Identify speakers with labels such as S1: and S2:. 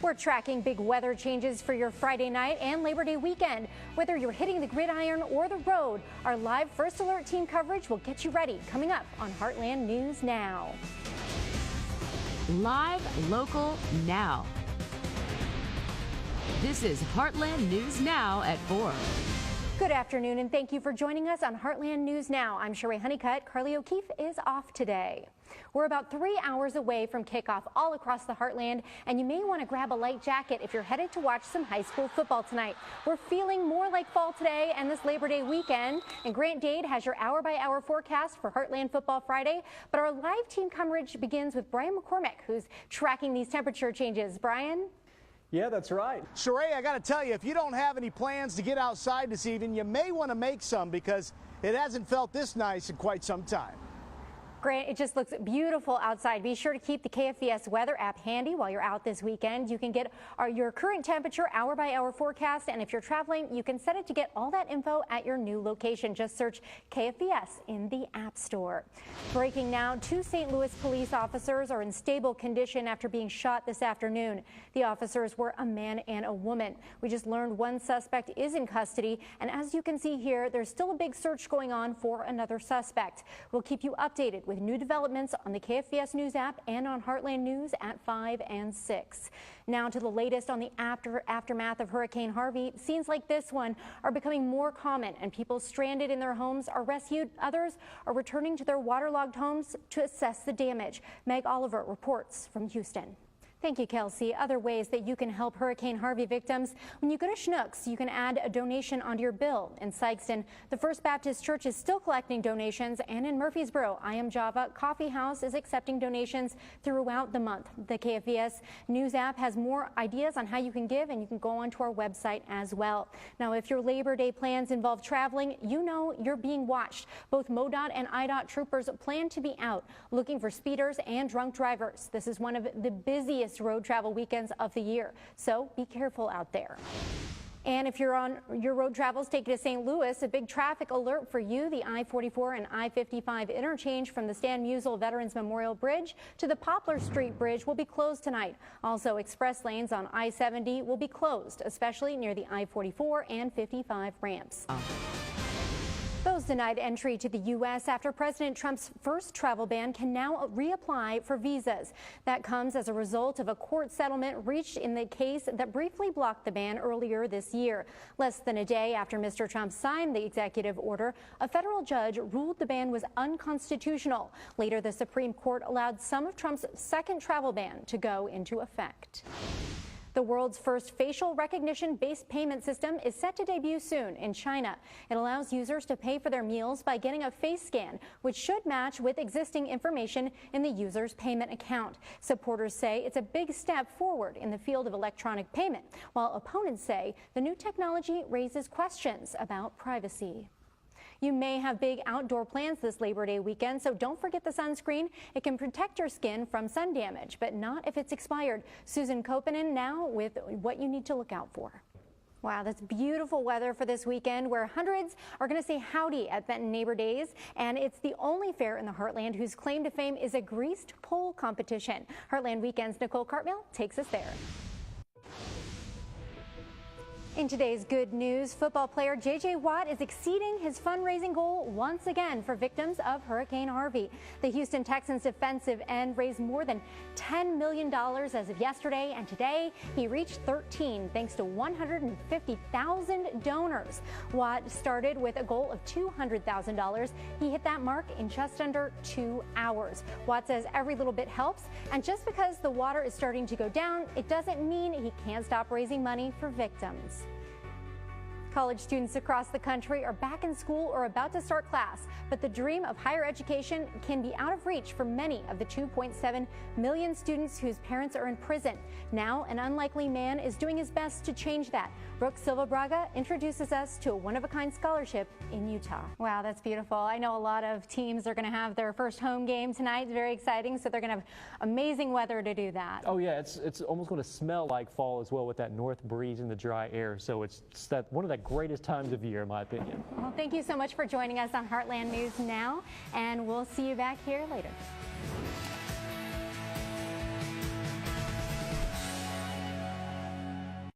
S1: We're tracking big weather changes for your Friday night and Labor Day weekend. Whether you're hitting the gridiron or the road, our live First Alert team coverage will get you ready. Coming up on Heartland News Now.
S2: Live, local, now. This is Heartland News Now at 4.
S1: Good afternoon, and thank you for joining us on Heartland News Now. I'm Sherae Honeycutt. Carly O'Keefe is off today. We're about 3 hours away from kickoff all across the Heartland, and you may want to grab a light jacket if you're headed to watch some high school football tonight. We're feeling more like fall today and this Labor Day weekend, and Grant Dade has your hour-by-hour forecast for Heartland Football Friday. But our live team coverage begins with Brian McCormick, who's tracking these temperature changes. Brian?
S3: Yeah, that's right.
S4: Sherae, I got to tell you, if you don't have any plans to get outside this evening, you may want to make some because it hasn't felt this nice in quite some time.
S1: Grant, it just looks beautiful outside. Be sure to keep the KFVS weather app handy while you're out this weekend. You can get your current temperature hour-by-hour forecast, and if you're traveling, you can set it to get all that info at your new location. Just search KFVS in the App Store. Breaking now, 2 St. Louis police officers are in stable condition after being shot this afternoon. The officers were a man and a woman. We just learned one suspect is in custody, and as you can see here, there's still a big search going on for another suspect. We'll keep you updated with new developments on the KFVS News app and on Heartland News at 5 and 6. Now to the latest on the aftermath of Hurricane Harvey. Scenes like this one are becoming more common, and people stranded in their homes are rescued. Others are returning to their waterlogged homes to assess the damage. Meg Oliver reports from Houston. Thank you, Kelsey. Other ways that you can help Hurricane Harvey victims. When you go to Schnucks, you can add a donation onto your bill. In Sykeston, the First Baptist Church is still collecting donations, and in Murfreesboro, I Am Java Coffee House is accepting donations throughout the month. The KFVS News app has more ideas on how you can give, and you can go onto our website as well. Now, if your Labor Day plans involve traveling, you know you're being watched. Both MoDOT and IDOT troopers plan to be out looking for speeders and drunk drivers. This is one of the busiest road travel weekends of the year, so be careful out there. And if you're on your road travels, take you to St. Louis, a big traffic alert for you. The I-44 and I-55 interchange from the Stan Musial Veterans Memorial Bridge to the Poplar Street Bridge will be closed tonight. Also, express lanes on I-70 will be closed, especially near the I-44 and 55 ramps. Those denied entry to the U.S. after President Trump's first travel ban can now reapply for visas. That comes as a result of a court settlement reached in the case that briefly blocked the ban earlier this year. Less than a day after Mr. Trump signed the executive order, a federal judge ruled the ban was unconstitutional. Later, the Supreme Court allowed some of Trump's second travel ban to go into effect. The world's first facial recognition-based payment system is set to debut soon in China. It allows users to pay for their meals by getting a face scan, which should match with existing information in the user's payment account. Supporters say it's a big step forward in the field of electronic payment, while opponents say the new technology raises questions about privacy. You may have big outdoor plans this Labor Day weekend, so don't forget the sunscreen. It can protect your skin from sun damage, but not if it's expired. Susan Kopinen now with what you need to look out for. Wow, that's beautiful weather for this weekend where hundreds are going to say howdy at Benton Neighbor Days, and it's the only fair in the Heartland whose claim to fame is a greased pole competition. Heartland Weekends' Nicole Cartmill takes us there. In today's good news, football player J.J. Watt is exceeding his fundraising goal once again for victims of Hurricane Harvey. The Houston Texans defensive end raised more than $10 million as of yesterday, and today he reached 13 thanks to 150,000 donors. Watt started with a goal of $200,000. He hit that mark in just under 2 hours. Watt says every little bit helps, and just because the water is starting to go down, it doesn't mean he can't stop raising money for victims. College students across the country are back in school or about to start class, but the dream of higher education can be out of reach for many of the 2.7 million students whose parents are in prison. Now, an unlikely man is doing his best to change that. Brooke Silva Braga introduces us to a one-of-a-kind scholarship in Utah. Wow, that's beautiful. I know a lot of teams are going to have their first home game tonight. It's very exciting, so they're going to have amazing weather to do that.
S3: Oh yeah, it's almost going to smell like fall as well with that north breeze and the dry air. So it's that one of the greatest times of year, in my opinion.
S1: Well, thank you so much for joining us on Heartland News Now, and we'll see you back here later.